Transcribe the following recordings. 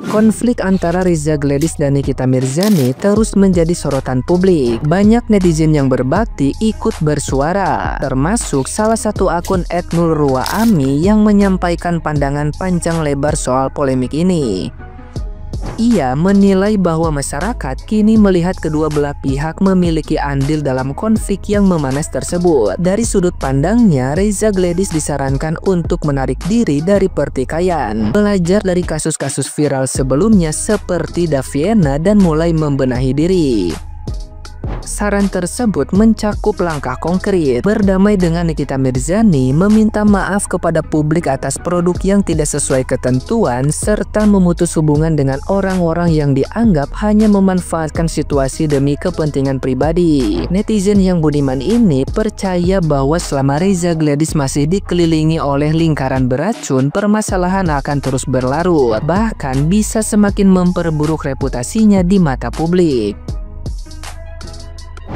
Konflik antara Reza Gladys dan Nikita Mirzani terus menjadi sorotan publik. Banyak netizen yang berbakti ikut bersuara, termasuk salah satu akun @nurruaami yang menyampaikan pandangan panjang lebar soal polemik ini. Ia menilai bahwa masyarakat kini melihat kedua belah pihak memiliki andil dalam konflik yang memanas tersebut. Dari sudut pandangnya, Reza Gladys disarankan untuk menarik diri dari pertikaian, belajar dari kasus-kasus viral sebelumnya seperti Daviena dan mulai membenahi diri. Saran tersebut mencakup langkah konkret, berdamai dengan Nikita Mirzani, meminta maaf kepada publik atas produk yang tidak sesuai ketentuan, serta memutus hubungan dengan orang-orang yang dianggap hanya memanfaatkan situasi demi kepentingan pribadi. Netizen yang budiman ini percaya bahwa selama Reza Gladys masih dikelilingi oleh lingkaran beracun, permasalahan akan terus berlarut, bahkan bisa semakin memperburuk reputasinya di mata publik.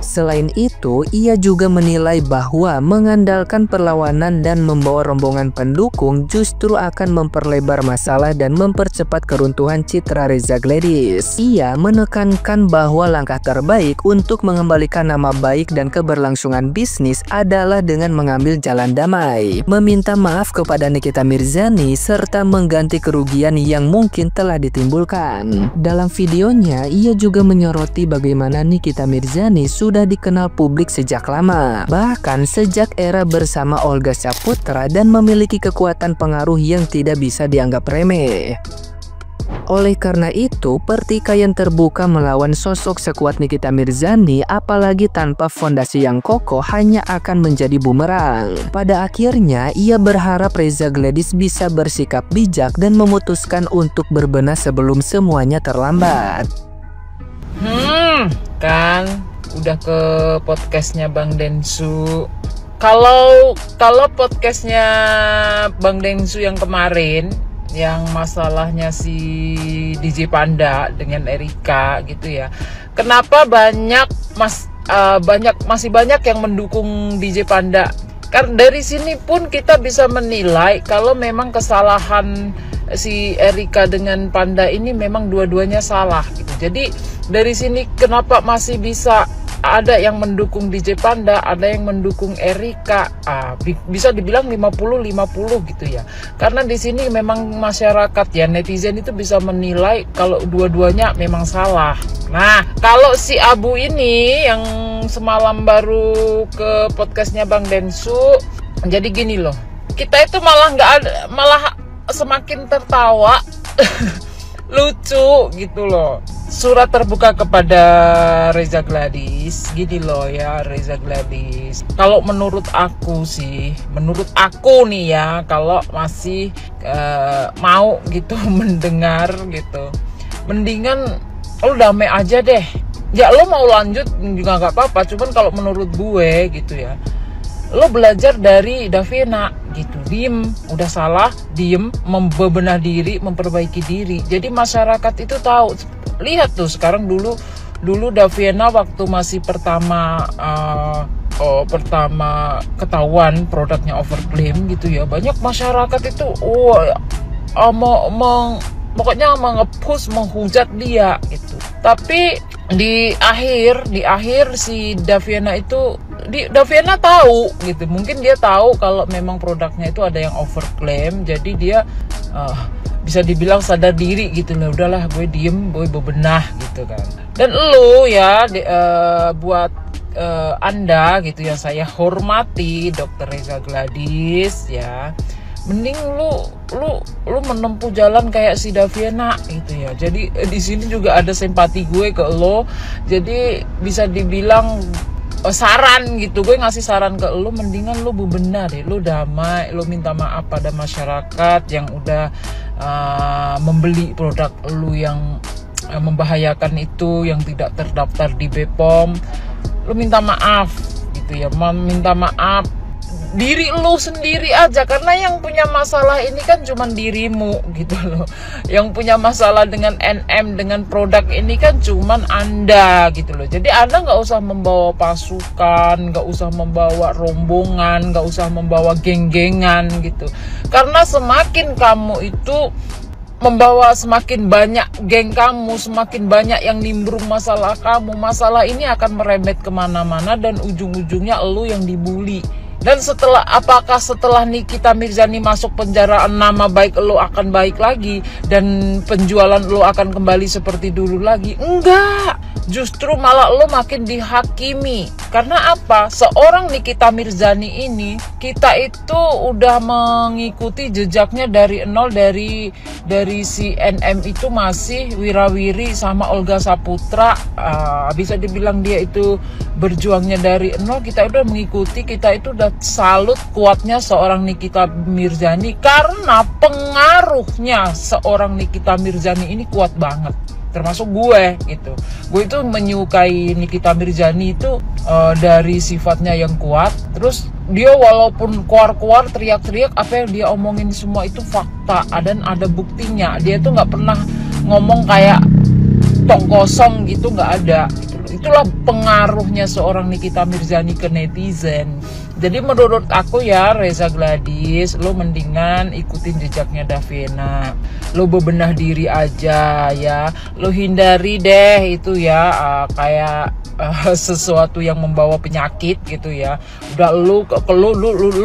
Selain itu, ia juga menilai bahwa mengandalkan perlawanan dan membawa rombongan pendukung justru akan memperlebar masalah dan mempercepat keruntuhan citra Reza Gladys. Ia menekankan bahwa langkah terbaik untuk mengembalikan nama baik dan keberlangsungan bisnis adalah dengan mengambil jalan damai, meminta maaf kepada Nikita Mirzani, serta mengganti kerugian yang mungkin telah ditimbulkan. Dalam videonya, ia juga menyoroti bagaimana Nikita Mirzani sudah dikenal publik sejak lama, bahkan sejak era bersama Olga Saputra, dan memiliki kekuatan pengaruh yang tidak bisa dianggap remeh. Oleh karena itu, pertikaian terbuka melawan sosok sekuat Nikita Mirzani, apalagi tanpa fondasi yang kokoh, hanya akan menjadi bumerang. Pada akhirnya, ia berharap Reza Gladys bisa bersikap bijak dan memutuskan untuk berbenah sebelum semuanya terlambat. Kan udah ke podcastnya Bang Densu. Kalau podcastnya Bang Densu yang kemarin, yang masalahnya si DJ Panda dengan Erika gitu ya, kenapa masih banyak yang mendukung DJ Panda? Karena dari sini pun kita bisa menilai kalau memang kesalahan si Erika dengan Panda ini memang dua-duanya salah gitu. Jadi dari sini kenapa masih bisa ada yang mendukung DJ Panda, ada yang mendukung Erika, bisa dibilang 50-50 gitu ya. Karena di sini memang masyarakat ya, netizen itu bisa menilai kalau dua-duanya memang salah. Nah, kalau si Abu ini yang semalam baru ke podcastnya Bang Densu, jadi gini loh, kita itu malah semakin tertawa lucu gitu loh. Surat terbuka kepada Reza Gladys, gini loh ya Reza Gladys. Kalau menurut aku nih ya, kalau masih mau gitu mendengar gitu, mendingan lo damai aja deh. Ya lo mau lanjut juga nggak apa-apa, cuman kalau menurut gue gitu ya, lo belajar dari Daviena gitu, diem, udah salah, diem, membenah diri, memperbaiki diri. Jadi masyarakat itu tahu. Lihat tuh sekarang, dulu Daviena waktu masih pertama ketahuan produknya overclaim gitu ya, banyak masyarakat itu pokoknya mengepush, menghujat dia gitu. Tapi di akhir si Daviena itu, Daviena tahu gitu, mungkin dia tahu kalau memang produknya itu ada yang overclaim, jadi dia bisa dibilang sadar diri gitu loh, udahlah gue diem, gue bebenah gitu kan. Dan lu ya buat Anda gitu yang saya hormati, Dr. Reza Gladys ya, mending lu menempuh jalan kayak si Daviena gitu ya. Jadi di sini juga ada simpati gue ke lo, jadi bisa dibilang saran gitu, gue ngasih saran ke lo, mendingan lo bebenah deh, lo damai, lo minta maaf pada masyarakat yang udah membeli produk lo yang membahayakan itu, yang tidak terdaftar di BPOM. Lo minta maaf gitu ya, minta maaf diri lu sendiri aja, karena yang punya masalah ini kan cuma dirimu gitu loh. Yang punya masalah dengan NM, dengan produk ini kan cuma Anda gitu loh. Jadi Anda nggak usah membawa pasukan, nggak usah membawa rombongan, nggak usah membawa geng-gengan gitu. Karena semakin kamu itu membawa semakin banyak geng kamu, semakin banyak yang nimbrung masalah kamu. Masalah ini akan merembet kemana-mana dan ujung-ujungnya elu yang dibully. Dan apakah setelah Nikita Mirzani masuk penjara, nama baik elu akan baik lagi dan penjualan elu akan kembali seperti dulu lagi? Enggak, justru malah elu makin dihakimi. Karena apa? Seorang Nikita Mirzani ini, kita itu udah mengikuti jejaknya dari nol, dari si NM itu masih wirawiri sama Olga Saputra. Bisa dibilang dia itu berjuangnya dari nol. Kita udah mengikuti, kita itu udah salut kuatnya seorang Nikita Mirzani, karena pengaruhnya seorang Nikita Mirzani ini kuat banget. Termasuk gue gitu. Gue itu menyukai Nikita Mirzani itu dari sifatnya yang kuat. Terus dia walaupun keluar teriak-teriak, apa yang dia omongin semua itu fakta dan ada buktinya. Dia tuh nggak pernah ngomong kayak tong kosong gitu, nggak ada. Itulah pengaruhnya seorang Nikita Mirzani ke netizen. Jadi menurut aku ya, Reza Gladys, lo mendingan ikutin jejaknya Davina. Lo bebenah diri aja ya. Lo hindari deh itu ya, kayak sesuatu yang membawa penyakit gitu ya. Udah lu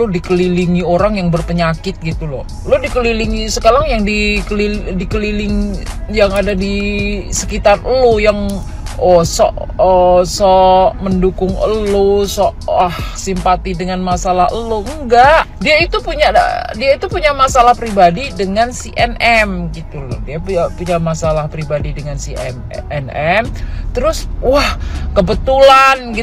dikelilingi orang yang berpenyakit gitu loh. Lo dikelilingi sekarang yang dikeliling yang ada di sekitar lo yang sok mendukung elu, simpati dengan masalah elu. Enggak, dia itu punya masalah pribadi dengan si NM gitu loh. Dia punya masalah pribadi dengan si NM. Terus kebetulan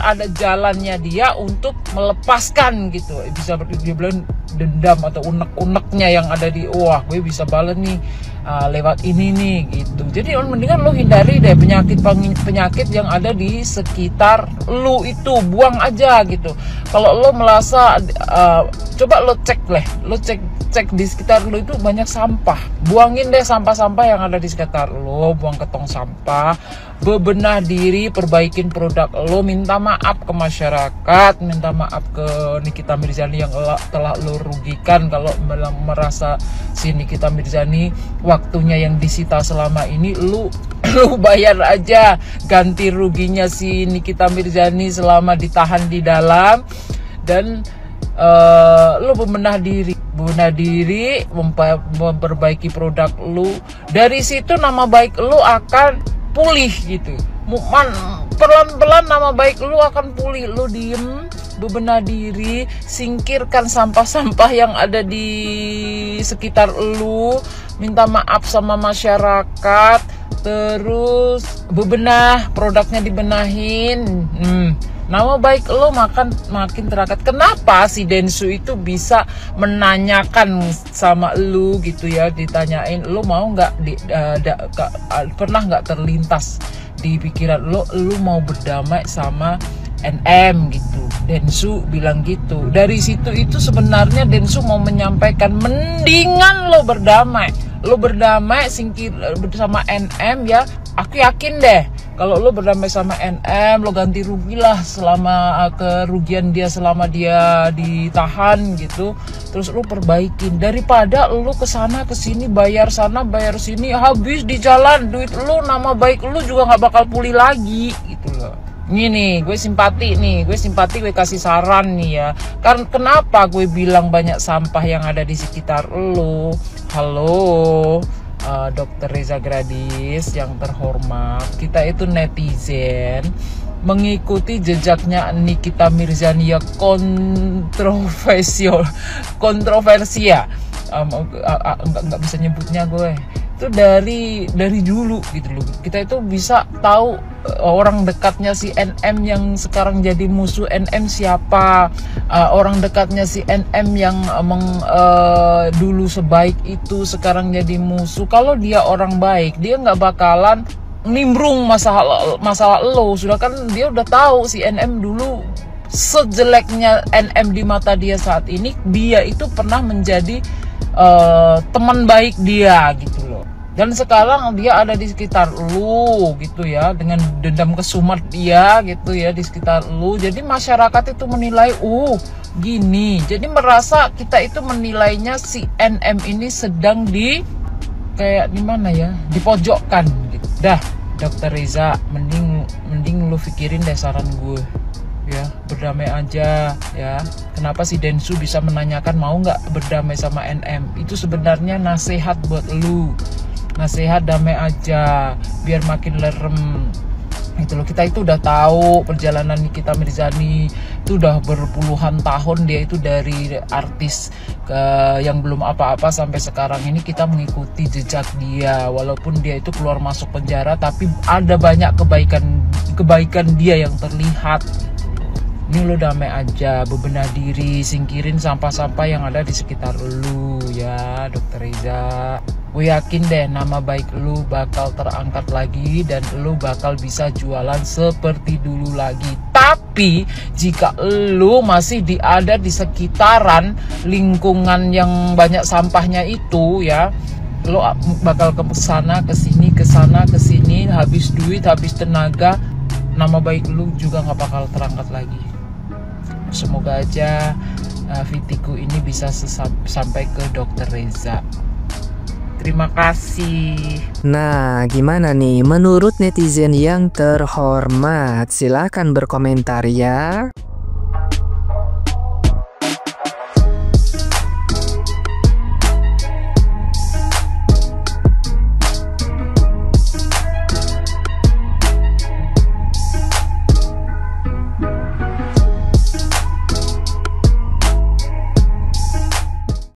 ada jalannya dia untuk melepaskan gitu. Bisa dia bilang dendam atau unek-uneknya yang ada di gue bisa bales nih lewat ini nih gitu. Jadi mendingan lo hindari deh penyakit yang ada di sekitar lo itu, buang aja gitu. Kalau lo merasa coba lo cek di sekitar lo itu banyak sampah, buangin deh sampah-sampah yang ada di sekitar lo, buang ke tong sampah, bebenah diri, perbaikin produk lo, minta maaf ke masyarakat, minta maaf ke Nikita Mirzani yang telah lo rugikan. Kalau merasa si Nikita Mirzani waktunya yang disita selama ini, lu bayar aja ganti ruginya si Nikita Mirzani selama ditahan di dalam. Dan lu bebenah diri, memperbaiki produk lu. Dari situ nama baik lu akan pulih gitu. Pelan-pelan nama baik lu akan pulih. Lu diem, bebenah diri, singkirkan sampah-sampah yang ada di sekitar lu, minta maaf sama masyarakat, terus bebenah, produknya dibenahin. Nama baik lo makin terangkat. Kenapa si Densu itu bisa menanyakan sama lu gitu ya, ditanyain lu mau nggak pernah nggak terlintas di pikiran lu mau berdamai sama NM gitu. Densu bilang gitu. Dari situ itu sebenarnya Densu mau menyampaikan mendingan lo berdamai singkir bersama NM ya. Aku yakin deh kalau lo berdamai sama NM, lo ganti rugi lah selama kerugian dia selama dia ditahan gitu. Terus lo perbaikin, daripada lo kesana kesini bayar sana bayar sini, habis di jalan duit lo, nama baik lo juga nggak bakal pulih lagi gitu loh. Ini nih, gue simpati, gue kasih saran nih ya. Karena kenapa gue bilang banyak sampah yang ada di sekitar lo. Halo, Dr. Reza Gladys yang terhormat, kita itu netizen mengikuti jejaknya Nikita Mirzani ya, kontroversial, nggak bisa nyebutnya gue. Itu dari dulu gitu loh. Kita itu bisa tahu orang dekatnya si NM yang sekarang jadi musuh NM siapa, orang dekatnya si NM yang dulu sebaik itu sekarang jadi musuh. Kalau dia orang baik, dia nggak bakalan nimbrung masalah lo. Sudah kan dia udah tahu si NM dulu sejeleknya NM di mata dia saat ini, dia itu pernah menjadi teman baik dia gitu loh. Dan sekarang dia ada di sekitar lu gitu ya, dengan dendam kesumat dia gitu ya di sekitar lu. Jadi masyarakat itu menilai gini. Jadi merasa kita itu menilainya si NM ini sedang kayak gimana ya, dipojokkan gitu. Dah, Dokter Reza, mending lu pikirin deh saran gue ya, berdamai aja ya. Kenapa si Densu bisa menanyakan mau nggak berdamai sama NM? Itu sebenarnya nasihat buat lu, nasihat damai aja biar makin lerem gitu loh. Kita itu udah tahu perjalanan Nikita Mirzani itu udah berpuluhan tahun, dia itu dari artis yang belum apa-apa sampai sekarang ini kita mengikuti jejak dia. Walaupun dia itu keluar masuk penjara, tapi ada banyak kebaikan dia yang terlihat. Ini lo damai aja, bebenah diri, singkirin sampah-sampah yang ada di sekitar lu ya Dokter Reza. Gue yakin deh nama baik lu bakal terangkat lagi dan lu bakal bisa jualan seperti dulu lagi. Tapi jika lu masih ada di sekitaran lingkungan yang banyak sampahnya itu ya, lu bakal ke sana ke sini, habis duit, habis tenaga, nama baik lu juga nggak bakal terangkat lagi. Semoga aja videoku ini bisa sampai ke Dokter Reza. Terima kasih. Nah, gimana nih menurut netizen yang terhormat? Silahkan berkomentar ya.